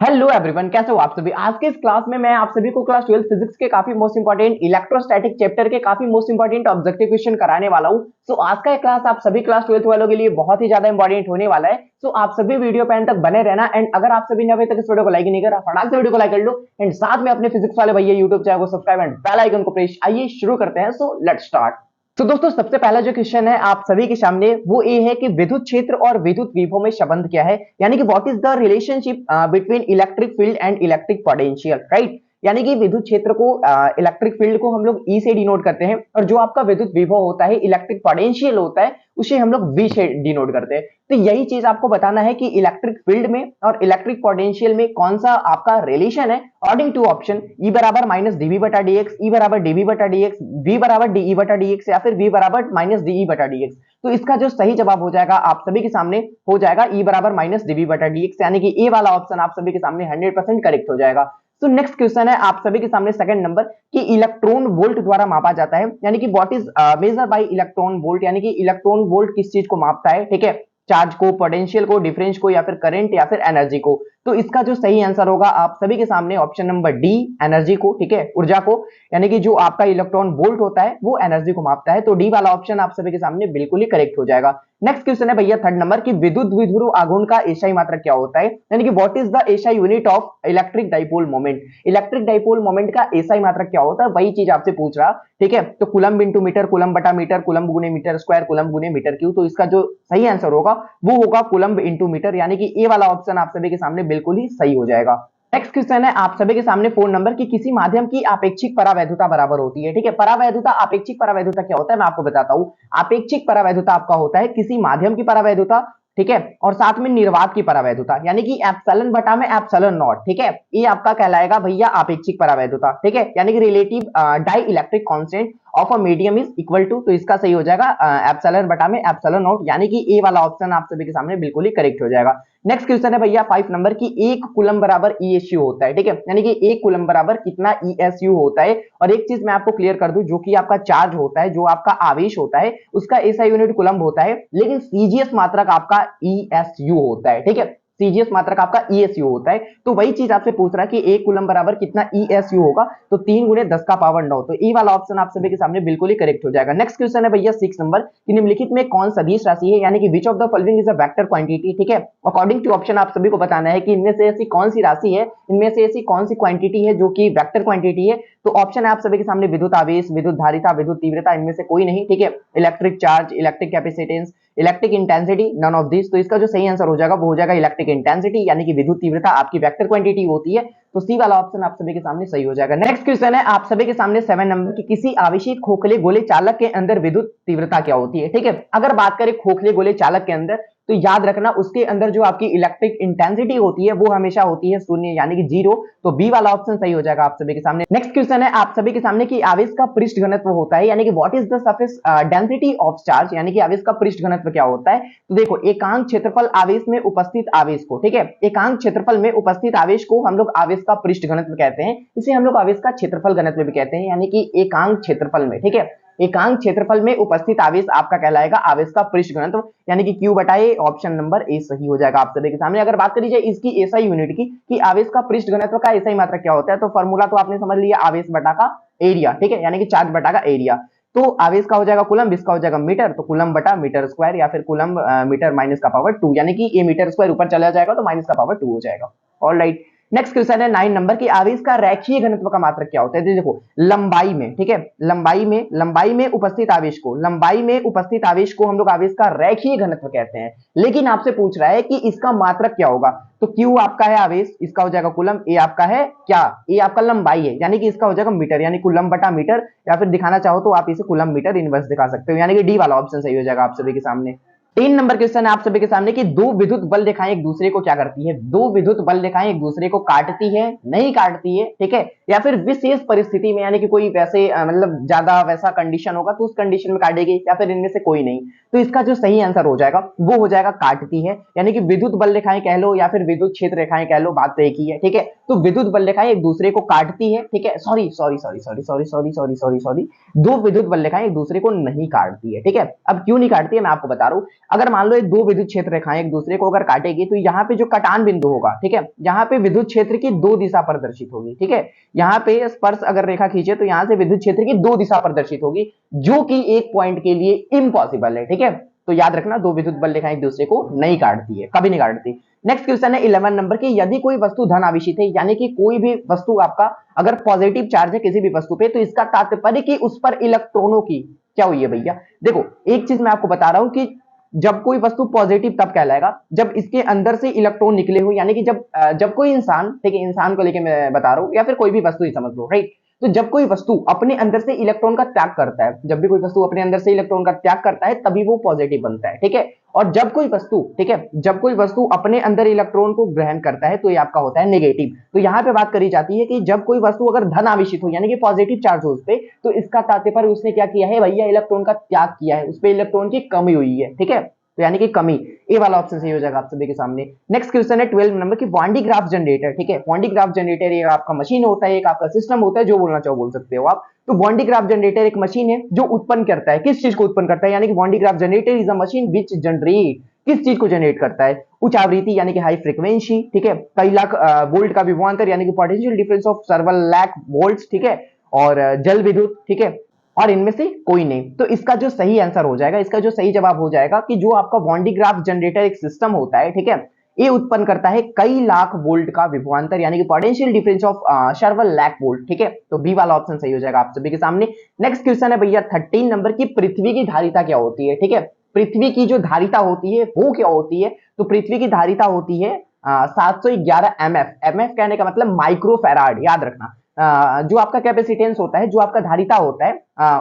Hello everyone, कैसे हो आप सभी। आज के इस क्लास में मैं आप सभी को क्लास 12 फिजिक्स के काफी मोस्ट इंपोर्टेंट इलेक्ट्रोस्टैटिक चैप्टर के काफी मोस्ट इंपोर्टेंट ऑब्जेक्टिव क्वेश्चन कराने वाला हूं। सो आज का ये क्लास आप सभी क्लास 12 वालों के लिए बहुत ही ज्यादा इंपॉर्टेंट होने वाला है। सो आप सभी वीडियो पे एंड तक बने रहना। एंड अगर आप सभी ने अभी तक इस वीडियो को लाइक नहीं करा, फटाक से वीडियो को लाइक कर लो एंड साथ में अपने फिजिक्स वाले भैया यूट्यूब चैनल को सब्सक्राइब एंड बेल आइकन को प्रेस। आइए शुरू करते हैं। So let's start. तो दोस्तों, सबसे पहला जो क्वेश्चन है आप सभी के सामने वो ये है कि विद्युत क्षेत्र और विद्युत विभव में संबंध क्या है, यानी कि what is the relationship between electric field and electric potential, right. यानी कि विद्युत क्षेत्र को इलेक्ट्रिक फील्ड को हम लोग ई से डिनोट करते हैं और जो आपका विद्युत विभव होता है, इलेक्ट्रिक पोटेंशियल होता है, उसे हम लोग वी से डिनोट करते हैं। तो यही चीज आपको बताना है कि इलेक्ट्रिक फील्ड में और इलेक्ट्रिक पोटेंशियल में कौन सा आपका रिलेशन है अकॉर्डिंग टू ऑप्शन ई बराबर माइनस डीवी बटा डीएक्स, ई बराबर डीवी बटा डीएक्स, वी बराबर डीई बटा डीएक्स या फिर वी बराबर माइनस डीई बटा डीएक्स। तो इसका जो सही जवाब हो जाएगा आप सभी के सामने हो जाएगा ई बराबर माइनस डीवी बटा डीएक्स, यानी कि ए वाला ऑप्शन आप सभी के सामने 100% करेक्ट हो जाएगा। तो नेक्स्ट क्वेश्चन है आप सभी के सामने सेकंड नंबर कि इलेक्ट्रॉन वोल्ट द्वारा मापा जाता है, यानी कि what is measure by electron volt, यानी कि इलेक्ट्रॉन वोल्ट किस चीज को मापता है, ठीक है। चार्ज को, पोटेंशियल को, डिफरेंस को या फिर करंट या फिर एनर्जी को। तो इसका जो सही आंसर होगा आप सभी के सामने ऑप्शन नंबर डी, एनर्जी को, ठीक है, ऊर्जा को। यानी कि जो आपका इलेक्ट्रॉन वोल्ट होता है वो एनर्जी को मापता है। तो डी वाला ऑप्शन आप सभी के सामने बिल्कुल ही करेक्ट हो जाएगा। नेक्स्ट क्वेश्चन है भैया थर्ड नंबर की विद्युत द्विध्रुव आघूर्ण का एसआई मात्रक क्या होता है, यानी कि what is the SI unit of electric dipole moment. Electric dipole moment का एसआई मात्रक क्या होता है, वही चीज आपसे पूछ रहा, ठीक है। तो कूलम्ब इंटू मीटर, कूलम्ब बटा मीटर, कूलम्ब गुने मीटर स्क्वायर, कूलम्ब गुने मीटर क्यूब। तो इसका जो सही आंसर होगा वो होगा कूलम्ब इंटू मीटर, यानी कि ए वाला ऑप्शन आप सभी के सामने बिल्कुल ही सही हो जाएगा। नेक्स्ट क्वेश्चन है आप सभी के सामने 4 नंबर की किसी माध्यम की आपेक्षिक परावैधुता बराबर होती है, ठीक है। परावैधुता, आपेक्षिक परावैधुता क्या होता है मैं आपको बताता हूं। आपेक्षिक परावैधुता आपका होता है किसी माध्यम की परावैधुता, ठीक है, और साथ में निर्वात की परावैधुता, यानी कि एप्सिलॉन बटा में एप्सिलॉन नॉट, ठीक है। ये आपका कहलाएगा भैया आपेक्षिक परावैधुता, ठीक है, यानी कि relative dielectric constant of a medium is equal to. तो इसका सही हो जाएगा एप्सिलॉन बटा में एप्सिलॉन नॉट, यानी कि ए वाला ऑप्शन आप सभी के सामने बिल्कुल ही करेक्ट हो जाएगा। नेक्स्ट क्वेश्चन है भैया 5 नंबर की एक कूलम बराबर ईएसयू होता है, ठीक है, यानी कि एक कूलम बराबर कितना ईएसयू होता है। और एक चीज मैं आपको क्लियर कर दूं, जो कि आपका चार्ज होता है, जो आपका आवेश होता है, उसका एसआई यूनिट कूलम होता है, लेकिन सीजीएस मात्रक आपका ईएसयू होता है, ठीक है। सीजीएस मात्रक आपका ईएसयू होता है। तो वही चीज आपसे पूछ रहा है कि एक कूलम बराबर कितना ईएसयू होगा, तो 3 गुणे 10 का पावर 9। तो ई वाला ऑप्शन आप सभी के सामने बिल्कुल ही करेक्ट हो जाएगा। नेक्स्ट क्वेश्चन है भैया 6 नंबर कि निम्नलिखित में कौन सदिश राशि है, यानी कि which of the following is a vector quantity, ठीक है। अकॉर्डिंग टू ऑप्शन आप सभी को बताना है कि इनमें से ऐसी कौन सी राशि है, इनमें से ऐसी कौन सी क्वांटिटी है जो कि वेक्टर क्वांटिटी है। तो ऑप्शन है आप सभी के सामने विद्युत आवेश, विद्युत धारिता, विद्युत तीव्रता, इनमें से कोई नहीं, ठीक है। Electric charge, electric capacitance, electric intensity, none of this. तो इसका जो सही आंसर हो जाएगा वो हो जाएगा इलेक्ट्रिक इंटेंसिटी, यानी कि विद्युत तीव्रता आपकी वेक्टर क्वांटिटी होती है। तो सी वाला ऑप्शन आप सभी के सामने सही हो जाएगा। नेक्स्ट क्वेश्चन है आप सभी के सामने 7 नंबर की किसी आवेशित खोखले गोले चालक के अंदर विद्युत तीव्रता क्या होती है, ठीक है। अगर बात करें खोखले गोले चालक के अंदर, तो याद रखना उसके अंदर जो आपकी इलेक्ट्रिक इंटेंसिटी होती है वो हमेशा होती है शून्य, यानी कि 0। तो बी वाला ऑप्शन सही हो जाएगा आप सभी के सामने। नेक्स्ट क्वेश्चन है आप सभी के सामने कि आवेश का पृष्ठ घनत्व होता है, यानी कि what is the surface density of charge, यानी कि आवेश का पृष्ठ घनत्व क्या होता है। तो देखो, एकांक क्षेत्रफल आवेश में उपस्थित आवेश को, ठीक है, एकांक क्षेत्रफल में उपस्थित आवेश को हम लोग आवेश का पृष्ठ घनत्व कहते हैं। इसे हम लोग आवेश का क्षेत्रफल घनत्व भी कहते हैं, यानी कि एकांक क्षेत्रफल में, ठीक है, एकांक क्षेत्रफल में उपस्थित आवेश आपका कहलाएगा आवेश का पृष्ठ घनत्व, यानी कि Q बटा ए। ऑप्शन नंबर ए सही हो जाएगा आप सभी के सामने। अगर बात करी जाए इसकी एसआई यूनिट की कि आवेश का पृष्ठ घनत्व का एसआई मात्रक क्या होता है, तो फॉर्मूला तो आपने समझ लिया, आवेश बटा का एरिया, ठीक है, यानी कि चार्ज बटा का एरिया। तो आवेश का हो जाएगा कूलम, इसका हो जाएगा मीटर, तो कूलम बटा मीटर स्क्वायर या फिर कूलम मीटर माइनस का पावर 2, यानी कि ए मीटर स्क्वायर ऊपर चला जाएगा तो माइनस का पावर 2 हो जाएगा। ऑलराइट। नेक्स्ट क्वेश्चन है 9 नंबर की आवेश का रेखीय घनत्व का मात्रक क्या होता है। देखो, लंबाई में, ठीक है, लंबाई में उपस्थित आवेश को, लंबाई में उपस्थित आवेश को हम लोग आवेश का रेखीय घनत्व कहते हैं। लेकिन आपसे पूछ रहा है कि इसका मात्रक क्या होगा। तो Q आपका है आवेश, इसका हो जाएगा कूलम, ए आपका है क्या, ए आपका लंबाई है, यानी कि इसका हो जाएगा मीटर, यानी कूलम बटा मीटर, या फिर दिखाना चाहो तो आप इसे कूलम मीटर इनवर्स दिखा सकते हो, यानी कि डी वाला ऑप्शन सही हो जाएगा आप सभी के सामने। 3 नंबर क्वेश्चन है आप सभी के सामने कि दो विद्युत बल रेखाएं एक दूसरे को क्या करती है। दो विद्युत बल रेखाएं एक दूसरे को काटती है, नहीं काटती है, ठीक है, या फिर विशेष परिस्थिति में, यानी कि कोई वैसे मतलब ज्यादा वैसा कंडीशन होगा तो उस कंडीशन में काटेगी, या फिर इनमें से कोई नहीं। तो इसका जो सही आंसर हो जाएगा वो हो जाएगा काटती है, यानी कि विद्युत बल रेखाएं कह लो या फिर विद्युत क्षेत्र रेखाएं कह लो, बात तो एक ही है, ठीक है। तो विद्युत बल रेखाएं एक दूसरे को काटती है, ठीक है, sorry sorry sorry sorry sorry sorry sorry sorry sorry, दो विद्युत बल रेखाएं एक दूसरे को नहीं काटती है, ठीक है। अब क्यों नहीं काटती है मैं आपको बता रहा हूं अगर मान लो ये दो विद्युत क्षेत्र रेखाएं एक दूसरे को अगर काटेगी तो यहाँ पे जो कटान बिंदु होगा, ठीक है, यहाँ पे विद्युत क्षेत्र की दो दिशा प्रदर्शित होगी, ठीक है, यहाँ पे स्पर्श अगर रेखा खींचे तो यहाँ से विद्युत क्षेत्र की दो दिशा प्रदर्शित होगी, जो कि एक पॉइंट के लिए इम्पॉसिबल है, ठीक है। तो याद रखना, दो विद्युत बल रेखाएं एक दूसरे को नहीं काटती है, कभी नहीं काटती। नेक्स्ट क्वेश्चन है 11 नंबर की, यदि कोई वस्तु धन आवेशित है, यानी कि कोई भी वस्तु आपका अगर पॉजिटिव चार्ज है किसी भी वस्तु पे, तो इसका तात्पर्य कि उस पर इलेक्ट्रॉनों की क्या हुई है भैया। देखो एक चीज मैं आपको बता रहा हूं कि जब कोई वस्तु पॉजिटिव तब कहलाएगा जब इसके अंदर से इलेक्ट्रॉन निकले हो, यानी कि जब कोई इंसान, ठीक है, इंसान को लेके मैं बता रहा हूं, या फिर कोई भी वस्तु ही समझ लो, राइट। तो जब कोई वस्तु अपने अंदर से इलेक्ट्रॉन का त्याग करता है, जब भी कोई वस्तु अपने अंदर से इलेक्ट्रॉन का त्याग करता है तभी वो पॉजिटिव बनता है, ठीक है। और जब कोई वस्तु, ठीक है, जब कोई वस्तु अपने अंदर इलेक्ट्रॉन को ग्रहण करता है तो ये आपका होता है नेगेटिव। तो यहाँ पे बात करी जाती है कि जब कोई वस्तु अगर धन आवेशित हो, यानी कि पॉजिटिव चार्ज हो उस पे, तो इसका तात्पर्य उसने क्या किया है भैया, इलेक्ट्रॉन का त्याग किया है, उस पे इलेक्ट्रॉन की कमी हुई है, ठीक है। तो यानी कि कमी, ए वाला ऑप्शन सही हो जाएगा आप सभी के सामने। नेक्स्ट क्वेश्चन है 12 नंबर की, वॉन डी ग्राफ जनरेटर, ठीक है। वॉन डी ग्राफ जनरेटर एक आपका मशीन होता है, एक आपका सिस्टम होता है, जो बोलना चाहो बोल सकते हो आप। तो वॉन डी ग्राफ जनरेटर एक मशीन है जो उत्पन्न करता है, किस चीज को उत्पन्न करता है, यानी कि Van de Graaff generator is a machine which generate, किस चीज को जनरेट करता है, उच्च आवृत्ति यानी कि हाई फ्रीक्वेंसी, ठीक है, कई लाख वोल्ट का विभवांतर यानी कि potential difference of सर्वल lakh volts, ठीक है, और जल विद्युत, ठीक है, और इनमें से कोई नहीं। तो इसका जो सही आंसर हो जाएगा, इसका जो सही जवाब हो जाएगा कि जो आपका वॉन डी ग्राफ जनरेटर एक सिस्टम होता है, ठीक है, ये उत्पन्न करता है कई लाख वोल्ट का विभवांतर यानी कि potential difference of सर्वल lakh volt, ठीक है। तो बी वाला ऑप्शन सही हो जाएगा आप सभी के सामने। नेक्स्ट क्वेश्चन है भैया 13 नंबर की, पृथ्वी की धारिता क्या होती है, ठीक है। पृथ्वी की जो धारिता होती है वो क्या होती है, तो पृथ्वी की धारिता होती है 711 एमएफ। एमएफ कहने का मतलब माइक्रो फैराड, याद रखना। जो आपका कैपेसिटेंस होता है, जो आपका धारिता होता है,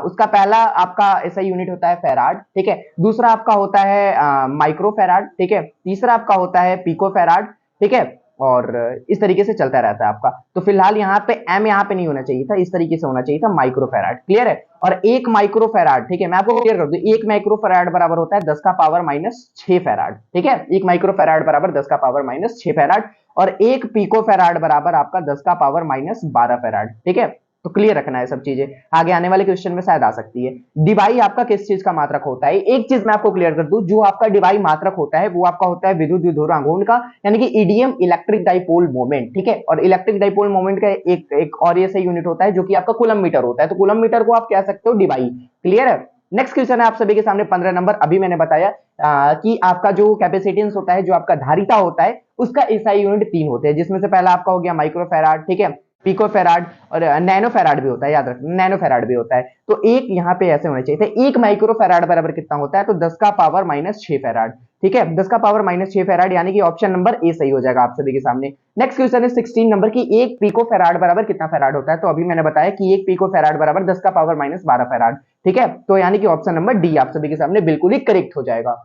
उसका पहला आपका ऐसा यूनिट होता है फैराड, ठीक है, दूसरा आपका होता है माइक्रो फैराड, ठीक है, तीसरा आपका होता है पिको फैराड, ठीक है, और इस तरीके से चलता रहता है आपका। तो फिलहाल यहाँ पे एम यहाँ पे नहीं होना चाहिए था, इस तरीके से होना चाहिए था माइक्रो फैराड, क्लियर है। और एक माइक्रो फैराड, ठीक है, मैं आपको क्लियर कर दूं, एक माइक्रो फैराड बराबर होता है 10 का पावर माइनस 6 फैराड, ठीक है, एक माइक्रो फैराड बराबर 10 का पावर माइनस 6 फैराड, और एक पिको फैराड बराबर आपका 10 का पावर माइनस 12 फैराड, ठीक है। तो क्लियर रखना है सब चीजें, आगे आने वाले क्वेश्चन में शायद आ सकती है। डिवाई आपका किस चीज का मात्रक होता है, एक चीज मैं आपको क्लियर कर दूं, जो आपका डिवाई मात्रक होता है वो आपका होता है विद्युत विभव आघूर्ण का, यानी कि ईडीएम, इलेक्ट्रिक डाइपोल मोमेंट, ठीक है। और इलेक्ट्रिक डाइपोल मोमेंट का एक और ये सही यूनिट होता है जो कि आपका कूलम मीटर होता है, तो कूलम मीटर को आप कह सकते हो डिवाई, क्लियर है। नेक्स्ट क्वेश्चन है आप सभी के सामने 15 नंबर, अभी मैंने बताया कि आपका जो कैपेसिटेंस होता है, जो आपका धारिता होता है, उसका एसआई यूनिट 3 होते हैं, जिसमें से पहला आपका हो गया माइक्रो फैराड, ठीक है, पिको फैराड, और नैनो फैराड भी होता है, याद रखना नैनो फैराड भी होता है। तो एक यहाँ पे ऐसे होने चाहिए थे, एक माइक्रो फैराड बराबर कितना होता है, तो 10 का पावर माइनस 6 फैराड, ठीक है, 10 का पावर माइनस 6 फैराड, यानी कि ऑप्शन नंबर ए सही हो जाएगा आप सभी के सामने। नेक्स्ट क्वेश्चन है 16 नंबर की, एक पिको फैराड बराबर कितना फैराड होता है, तो अभी मैंने बताया कि एक पिको फैराड बराबर 10 का पावर माइनस 12 फैराड, ठीक है। तो यानी कि ऑप्शन नंबर डी आप सभी के सामने बिल्कुल ही करेक्ट हो जाएगा।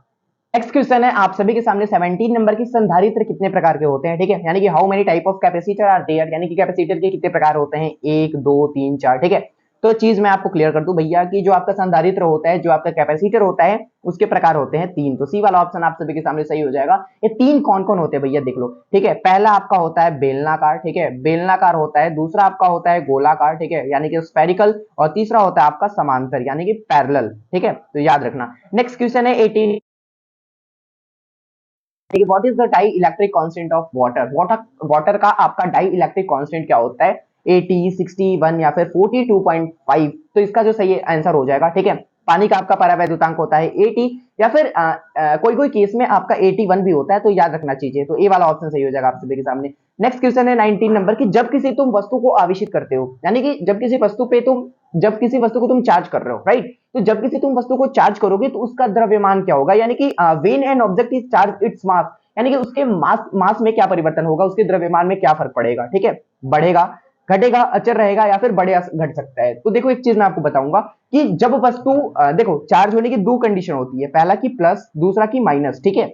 नेक्स्ट क्वेश्चन है आप सभी के सामने 17 नंबर की, संधारित्र कितने प्रकार के होते हैं, ठीक है, यानी कि how many type of capacitor are there, यानी कि कैपेसिटर के कितने प्रकार होते हैं, 1 2 3 4, ठीक है। तो चीज मैं आपको क्लियर कर दूं भैया कि जो आपका संधारित्र होता है, जो आपका कैपेसिटर होता है, उसके प्रकार होते हैं 3। तो सी वाला ऑप्शन आप सभी के सामने सही हो जाएगा। ये 3 कौन कौन होते हैं भैया देख लो, ठीक है। पहला आपका होता है बेलनाकार, ठीक है, बेलनाकार होता है, दूसरा आपका होता है गोलाकार, ठीक है, यानी कि स्फेरिकल, और तीसरा होता है आपका समांतर यानी कि पैरेलल, ठीक है। तो याद रखना। नेक्स्ट क्वेश्चन है 18, what is the dielectric constant of water, water का आपका डाई इलेक्ट्रिक कांस्टेंट क्या होता है, 80 61 या फिर 42.5। तो इसका जो सही आंसर हो जाएगा, ठीक है, पानी का आपका परावैद्युतांक होता है 80, या फिर कोई कोई केस में आपका 81 भी होता है, तो याद रखना चाहिए। तो ए वाला ऑप्शन सही हो जाएगा आप सभी के सामने। नेक्स्ट क्वेश्चन है 19 नंबर की, जब किसी तुम वस्तु को आवेशित करते हो, यानी कि जब किसी वस्तु को तुम चार्ज कर रहे हो, राइट, तो जब किसी तुम वस्तु को चार्ज करोगे तो उसका द्रव्यमान क्या होगा, यानी कि when an object is charge its mass, यानी कि उसके मास में क्या परिवर्तन होगा, उसके द्रव्यमान में क्या फर्क पड़ेगा, ठीक है, बढ़ेगा, घटेगा, अचर रहेगा, या फिर बढ़े घट सकता है। तो देखो एक चीज मैं आपको बताऊंगा कि जब वस्तु देखो चार्ज होने की दो कंडीशन होती है, पहला की प्लस, दूसरा की माइनस, ठीक है,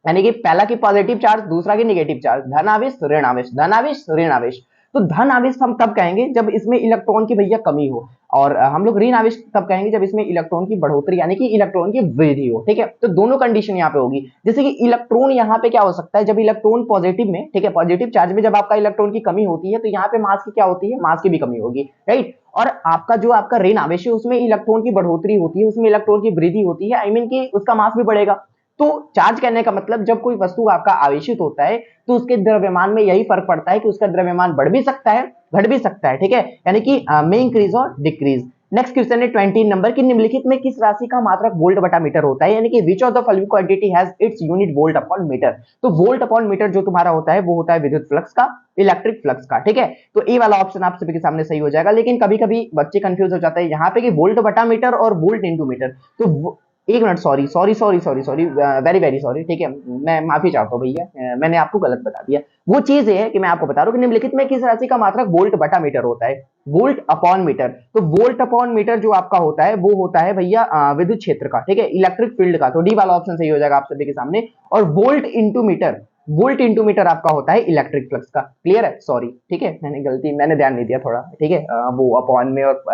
यानी कि पहला की पॉजिटिव चार्ज, दूसरा की नेगेटिव चार्ज, धन आवेश ऋण आवेश, धन आवेश ऋण आवेश। तो धन आवेश हम तब कहेंगे जब इसमें इलेक्ट्रॉन की भैया कमी हो, और हम लोग ऋण आवेश तब कहेंगे जब इसमें इलेक्ट्रॉन की बढ़ोतरी यानी कि इलेक्ट्रॉन की वृद्धि हो, ठीक है। तो दोनों कंडीशन यहाँ पे होगी। जैसे कि इलेक्ट्रॉन यहाँ पे क्या हो सकता है, जब इलेक्ट्रॉन पॉजिटिव में, ठीक है, पॉजिटिव चार्ज में जब आपका इलेक्ट्रॉन की कमी होती है, तो यहाँ पे मास की क्या होती है, मास की भी कमी होगी, राइट। और आपका जो आपका ऋण आवेश है उसमें इलेक्ट्रॉन की बढ़ोतरी होती है, उसमें इलेक्ट्रॉन की वृद्धि होती है, आई मीन कि उसका मास भी बढ़ेगा। तो चार्ज कहने का मतलब जब कोई वस्तु आपका आवेशित होता है तो उसके द्रव्यमान में यही फर्क पड़ता है कि उसका द्रव्यमान बढ़ भी सकता है, घट भी सकता है, ठीक है, यानी कि में इंक्रीज और डिक्रीज। नेक्स्ट क्वेश्चन है 20 नंबर की, निम्नलिखित में किस राशि का मात्रक वोल्ट बटा मीटर होता है, यानी कि which of the following quantity has its unit volt upon metre. तो वोल्ट अपॉन मीटर जो तुम्हारा होता है वो होता है विद्युत फ्लक्स का, इलेक्ट्रिक फ्लक्स का, ठीक है। तो ए वाला ऑप्शन आप सभी के सामने सही हो जाएगा, लेकिन कभी कभी बच्चे कंफ्यूज हो जाते हैं यहाँ पे कि वोल्ट बटा मीटर और वोल्ट इंटू मीटर। तो एक minute, sorry sorry sorry sorry sorry, very very sorry, ठीक है, मैं माफी चाहता हूँ भैया, मैंने आपको गलत बता दिया। वो चीज ये है कि मैं आपको बता रहा हूँ कि निम्नलिखित में किस राशि का मात्रक वोल्ट बटा मीटर होता है, वोल्ट अपॉन मीटर। तो वोल्ट अपॉन मीटर जो आपका होता है वो होता है भैया विद्युत क्षेत्र का, ठीक है, इलेक्ट्रिक फील्ड का। तो डी वाला ऑप्शन सही हो जाएगा आप सभी के सामने। और volt into metre, volt into metre आपका होता है इलेक्ट्रिक फ्लक्स का। क्लियर है, सॉरी, ठीक है, मैंने ध्यान नहीं दिया थोड़ा, ठीक है, वो अपॉन में और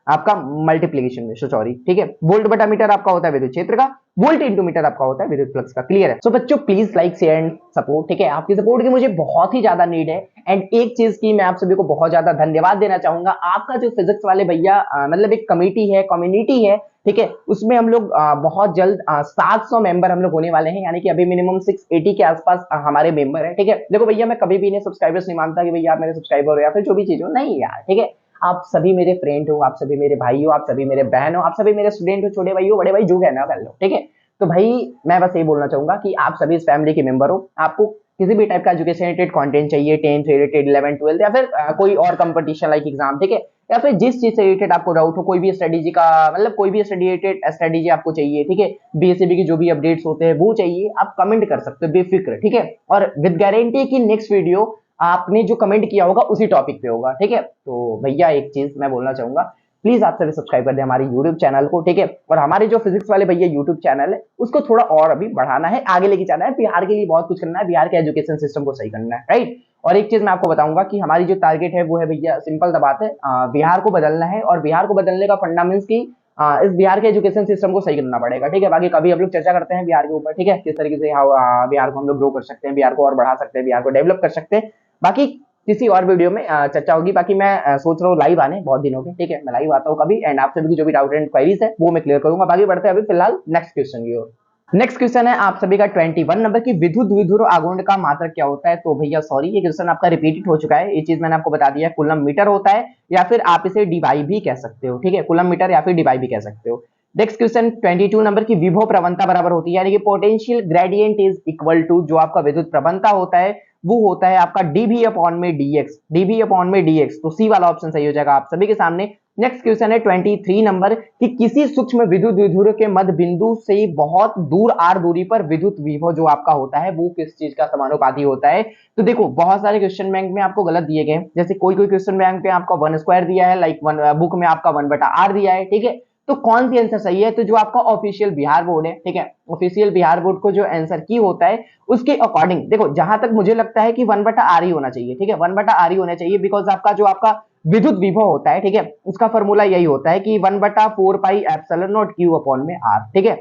आपका मल्टीप्लीकेशन में, सॉरी, ठीक है। वोल्ट बटा मीटर आपका होता है विद्युत क्षेत्र का, वोल्ट इंटू मीटर आपका होता है विद्युत फ्लक्स का। क्लियर है। सो बच्चों please like share and support, ठीक है, आपकी सपोर्ट की मुझे बहुत ही ज्यादा नीड है। एंड एक चीज की मैं आप सभी को बहुत ज्यादा धन्यवाद देना चाहूंगा, आपका जो फिजिक्स वाले भैया मतलब एक कमेटी है, कम्युनिटी है, ठीक है, उसमें हम लोग बहुत जल्द 700 मेंबर हम लोग होने वाले हैं, यानी कि अभी मिनिमम 680 के आसपास हमारे मेंबर हैं, ठीक है। देखो भैया मैं कभी भी इन्हें सब्सक्राइबर्स नहीं मानता कि भैया आप मेरे सब्सक्राइबर हो या फिर जो भी चीज हो, नहीं यार, ठीक है। आप सभी मेरे फ्रेंड हो, आप सभी मेरे भाई हो, आप सभी मेरे बहन हो, आप सभी मेरे स्टूडेंट हो, छोटे भाई हो, बड़े भाई, जो कहना कर लो, ठीक है। तो भाई मैं बस यही बोलना चाहूंगा कि आप सभी इस फैमिली के मेंबर हो, आपको किसी भी टाइप का एजुकेशन रिलेटेड कंटेंट चाहिए, 10th रिलेटेड, 11th 12th या फिर कोई और कंपटीशन लाइक एग्जाम, ठीक है, या फिर जिस चीज से रिलेटेड आपको डाउट हो, कोई भी स्ट्रेटेजी का मतलब कोई भी स्टडी रिलेटेड स्ट्रेटेजी आपको चाहिए, ठीक है, बीएससीबी की जो भी अपडेट्स होते हैं वो चाहिए, आप कमेंट कर सकते हो बेफिक्र, ठीक है। और विद गारंटी की नेक्स्ट वीडियो आपने जो कमेंट किया होगा उसी टॉपिक पे होगा, ठीक है। तो भैया एक चीज मैं बोलना चाहूंगा, प्लीज आप सभी सब्सक्राइब कर दें हमारे यूट्यूब चैनल को, ठीक है। और हमारे जो फिजिक्स वाले भैया यूट्यूब चैनल है उसको थोड़ा और अभी बढ़ाना है, आगे लेके जाना है, बिहार के लिए बहुत कुछ करना है, बिहार के एजुकेशन सिस्टम को सही करना है, राइट। और एक चीज मैं आपको बताऊंगा कि हमारी जो टारगेट है वो है भैया, सिंपल सा बात है, बिहार को बदलना है। और बिहार को बदलने का फंडा मीन्स की इस बिहार के एजुकेशन सिस्टम को सही करना पड़ेगा, ठीक है। बाकी कभी हम लोग चर्चा करते हैं बिहार के ऊपर, ठीक है, किस तरीके से बिहार को हम लोग ग्रो कर सकते हैं, बिहार को और बढ़ा सकते हैं, बिहार को डेवलप कर सकते हैं। बाकी किसी और वीडियो में चर्चा होगी। बाकी मैं सोच रहा हूँ लाइव आने, बहुत दिन हो गए, ठीक है, मैं लाइव आता हूँ कभी, एंड आप सभी की जो भी डाउट एंड क्वेरीज है वो मैं क्लियर करूंगा। बाकी बढ़ते हैं अभी फिलहाल नेक्स्ट क्वेश्चन की ओर। नेक्स्ट क्वेश्चन है आप सभी का 21 नंबर की, विद्युत विधुर आघूर्ण का मात्रक क्या होता है। तो भैया सॉरी, ये क्वेश्चन आपका रिपीटेड हो चुका है, ये चीज मैंने आपको बता दिया है, कूलम मीटर होता है या फिर आप इसे डिवाई भी कह सकते हो, ठीक है, कूलम मीटर या फिर डिवाई भी कह सकते हो। नेक्स्ट क्वेश्चन 22 नंबर की, विभव प्रवणता बराबर होती है, यानी कि potential gradient is equal to, जो आपका विद्युत प्रवणता होता है वो होता है आपका डीवी अपॉन में डीएक्स, डीवी अपॉन में डीएक्स। तो सी वाला ऑप्शन सही हो जाएगा आप सभी के सामने। नेक्स्ट क्वेश्चन है 23 नंबर कि किसी सूक्ष्म विद्युत विधुर के मध्य बिंदु से बहुत दूर आर दूरी पर विद्युत विभव जो आपका होता है वो किस चीज का समानुपाती होता है। तो देखो बहुत सारे क्वेश्चन बैंक में आपको गलत दिए गए, जैसे कोई कोई क्वेश्चन बैंक में आपका 1² दिया है, लाइक बुक में आपका 1/r दिया है, ठीक है। तो कौन सी आंसर सही है, तो जो आपका ऑफिशियल बिहार बोर्ड है, ठीक है, ऑफिशियल बिहार बोर्ड को जो आंसर की होता है उसके अकॉर्डिंग, देखो जहां तक मुझे लगता है कि 1/r ही होना चाहिए, ठीक है, 1/r ही होना चाहिए, बिकॉज आपका जो आपका विद्युत विभव होता है, ठीक है, उसका फॉर्मूला यही होता है कि 1/4 pi epsilon not Q upon में आर, ठीक है,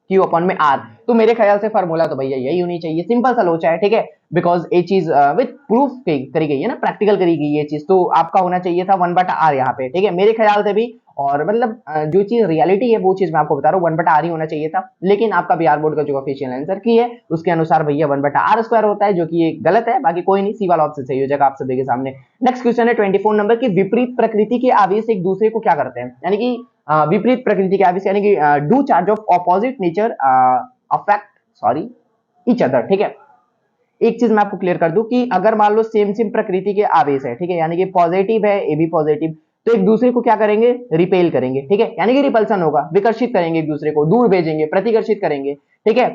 क्यू अपॉन में आर। तो मेरे ख्याल से फॉर्मूला तो भैया यही होनी चाहिए, सिंपल सा लोचा है, ठीक है, बिकॉज ये चीज विद प्रूफ करी गई है ना, प्रैक्टिकल करी गई है ये चीज, तो आपका होना चाहिए था 1/r यहाँ पे, ठीक है, मेरे ख्याल से भी। और मतलब जो चीज रियलिटी है वो चीज मैं आपको बता रहा हूँ, 1/r ही होना चाहिए था, लेकिन आपका बिहार बोर्ड का जो ऑफिशियल आंसर की है उसके अनुसार भैया 1/r² होता है, जो कि ये गलत है। बाकी कोई नहीं, सी वाला ऑप्शन सही हो जाएगा आप सभी के सामने। नेक्स्ट क्वेश्चन है 24 नंबर की, विपरीत प्रकृति के आवेश एक दूसरे को क्या करते हैं, यानी कि विपरीत प्रकृति के आवेश, यानी कि do charge of opposite nature affect sorry each other, ठीक है। एक चीज मैं आपको क्लियर कर दूं कि अगर मान लो सेम सेम प्रकृति के आवेश है, ठीक है, यानी कि पॉजिटिव है, ए भी पॉजिटिव, तो एक दूसरे को क्या करेंगे, रिपेल करेंगे, ठीक है, यानी कि रिपल्सन होगा, विकर्षित करेंगे, एक दूसरे को दूर भेजेंगे, प्रतिकर्षित करेंगे, ठीक है।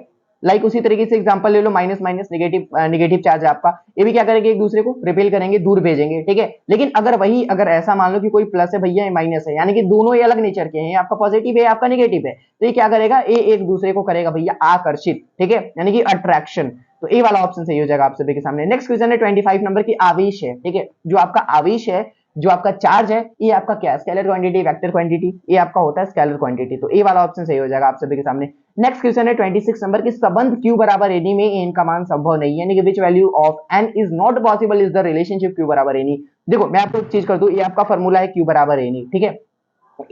लाइक उसी तरीके से एग्जांपल ले लो, माइनस माइनस नेगेटिव चार्ज है आपका, ये भी क्या करेंगे, एक दूसरे को रिपेल करेंगे, दूर भेजेंगे, ठीक है। लेकिन अगर ऐसा मान लो कि कोई प्लस है भैया, ये माइनस है, यानी कि दोनों ही अलग नेचर के हैं, आपका पॉजिटिव है, आपका नेगेटिव है, तो ये क्या करेगा, ये एक दूसरे को करेगा भैया आकर्षित, ठीक है, यानी कि अट्रैक्शन। तो ए वाला ऑप्शन सही हो जाएगा आप सभी के सामने। नेक्स्ट क्वेश्चन है 25 नंबर की, आवेश है, ठीक है, जो आपका आवेश है, जो आपका चार्ज है, ये आपका क्या है, स्केलर क्वांटिटी, वेक्टर क्वांटिटी, ये आपका होता है स्केलर क्वांटिटी। तो ए वाला ऑप्शन सही हो जाएगा आप सभी के सामने। नेक्स्ट क्वेश्चन है 26 नंबर की, संबंध q बराबर एनी में एन का मान संभव नहीं है, यानी कि which value of n is not possible is the relationship q बराबर एनी। देखो मैं आपको एक चीज कर दूं, ये आपका फॉर्मूला है q बराबर एनी, ठीक है।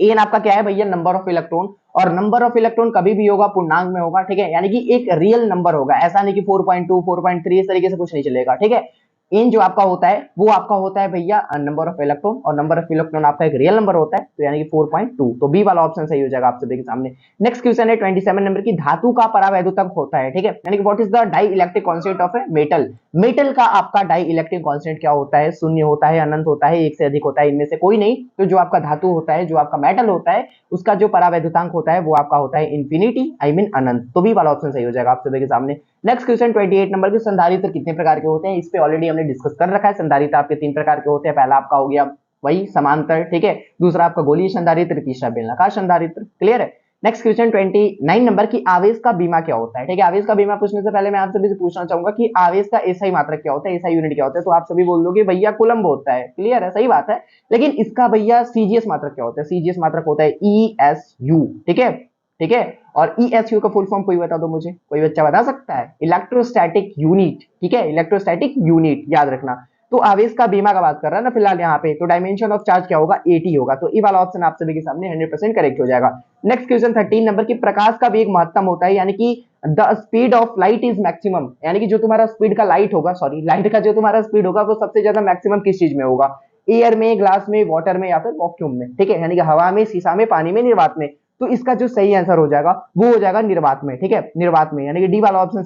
एन आपका क्या है भैया, नंबर ऑफ इलेक्ट्रॉन, और नंबर ऑफ इलेक्ट्रॉन कभी भी होगा पूर्णांक में होगा, ठीक है, यानी कि एक रियल नंबर होगा, ऐसा नहीं कि 4.2 4.3 इस तरीके से कुछ नहीं चलेगा, ठीक है। इन जो आपका होता है वो आपका होता है भैया नंबर ऑफ इलेक्ट्रॉन, और नंबर ऑफ इलेक्ट्रॉन आपका एक रियल नंबर होता है, तो यानी कि 4.2, तो बी वाला ऑप्शन सही हो जाएगा आप सभी के सामने। नेक्स्ट क्वेश्चन है 27 नंबर की, धातु का परावैद्युतक होता है, ठीक है, यानी कि what is the dielectric constant of a metal. Metal का आपका डाई इलेक्ट्रिक कांस्टेंट क्या होता है, शून्य होता है, अनंत होता है, एक से अधिक होता है, इनमें से कोई नहीं। तो जो आपका धातु होता है, जो आपका मेटल होता है, उसका जो परावैद्युतांक होता है वो आपका होता है इंफिनिटी, आई मीन अनंत, तो बी वाला ऑप्शन सही हो जाएगा आप सभी के सामने। नेक्स्ट क्वेश्चन 28 नंबर के, संधारित्र कितने प्रकार के होते हैं, इस पे ऑलरेडी हमने डिस्कस कर रखा है। संधारित्र आपके 3 प्रकार के होते हैं, पहला आपका हो गया वही समांतर, ठीक है, दूसरा आपका गोलीय संधारित्र, तीसरा बेलनाकार संधारित्र, क्लियर है। नेक्स्ट क्वेश्चन 29 नंबर की, आवेश का बीमा क्या होता है, ठीक है। आवेश का बीमा पूछने से पहले मैं आप सभी से पूछना चाहूंगा कि आवेश का एसआई मात्रक क्या होता है, एसआई यूनिट क्या होता है, तो आप सभी बोल दोगे भैया कूलम्ब होता है, क्लियर है, सही बात है। लेकिन इसका भैया सीजीएस मात्रक क्या होता है, सीजीएस मात्रक होता है ईएसयू, ठीक है, ठीक है। और ईएसयू का फुल फॉर्म कोई बता दो मुझे, कोई बच्चा बता सकता है, इलेक्ट्रोस्टैटिक यूनिट, ठीक है, इलेक्ट्रोस्टैटिक यूनिट याद रखना। तो आवेश का बीमा का बात कर रहा है ना फिलहाल यहाँ पे, तो डायमेंशन ऑफ चार्ज क्या होगा, 80 होगा, तो ये वाला ऑप्शन आप सभी के सामने 100% करेक्ट हो जाएगा। नेक्स्ट क्वेश्चन 13 नंबर की, प्रकाश का वेग महत्तम होता है, यानी कि the speed of light is maximum, यानी कि जो तुम्हारा स्पीड का लाइट होगा, सॉरी लाइट का जो तुम्हारा स्पीड होगा वो सबसे ज्यादा मैक्सिमम किस चीज में होगा, एयर में, ग्लास में, वाटर में, या फिर वैक्यूम में, ठीक है, यानी कि हवा में, शीशा में, पानी में, निर्वात में। तो इसका जो सही आंसर हो जाएगा वो हो जाएगा निर्वात में, ठीक है, निर्वात में, यानी कि डी वाला ऑप्शन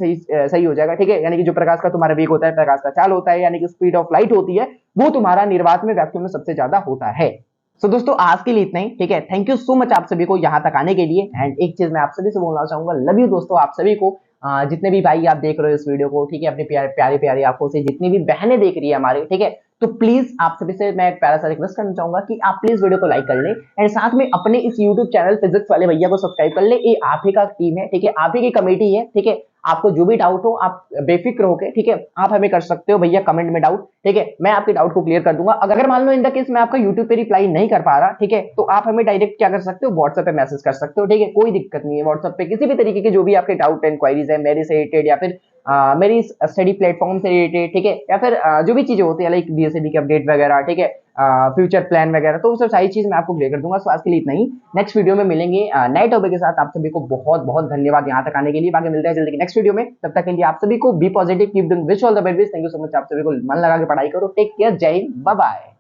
सही हो जाएगा, ठीक है। यानी कि जो प्रकाश का तुम्हारा वेग होता है, प्रकाश का चाल होता है, यानी कि स्पीड ऑफ लाइट होती है, वो तुम्हारा निर्वात में, वैक्यूम में सबसे ज्यादा होता है। सो दोस्तों आज के लिए इतना ही, ठीक है। थैंक यू सो मच आप सभी को यहाँ तक आने के लिए। एंड एक चीज मैं आप सभी से बोलना चाहूंगा, लव यू दोस्तों आप सभी को। जितने भी भाई आप देख रहे हो इस वीडियो को, ठीक है, अपने प्यारे प्यारी आंखों से, जितनी भी बहनें देख रही है हमारे, ठीक है, तो प्लीज आप सभी से मैं एक प्यारा सा रिक्वेस्ट करना चाहूंगा कि आप प्लीज वीडियो को लाइक कर लें, एंड साथ में अपने इस यूट्यूब चैनल फिजिक्स वाले भैया को सब्सक्राइब कर ले। ये आप ही का टीम है, ठीक है, आप ही की कमेटी है, ठीक है। आपको जो भी डाउट हो आप बेफिक्र होके, ठीक है, आप हमें कर सकते हो भैया कमेंट में डाउट, ठीक है, मैं आपके डाउट को क्लियर कर दूंगा। अगर मान लो इन द केस मैं आपका यूट्यूब पे रिप्लाई नहीं कर पा रहा, ठीक है, तो आप हमें डायरेक्ट क्या कर सकते हो, व्हाट्सएप पे मैसेज कर सकते हो, ठीक है, कोई दिक्कत नहीं है। व्हाट्सएप पे किसी भी तरीके के जो भी आपके डाउट एंक्वायरीज है मेरे से रिलेटेड, या फिर मेरी स्टडी प्लेटफॉर्म से रिलेटेड, ठीक है, या फिर जो भी चीजें होती है लाइक बीएसएबी के अपडेट वगैरह, ठीक है, फ्यूचर प्लान वगैरह, तो वो सब सारी चीज मैं आपको क्लियर कर दूंगा। सो आज के लिए इतना ही, नेक्स्ट वीडियो में मिलेंगे नए टॉपिक के साथ। आप सभी को बहुत बहुत धन्यवाद यहाँ तक आने के लिए। बाकी मिलते हैं जल्दी नेक्स्ट वीडियो में, तब तक के लिए आप सभी को be positive, keep doing, wish all the best. Thank you so much, आप सभी को मन लगा के पढ़ाई करो। टेक केयर, जय हिंद, बाय बाय।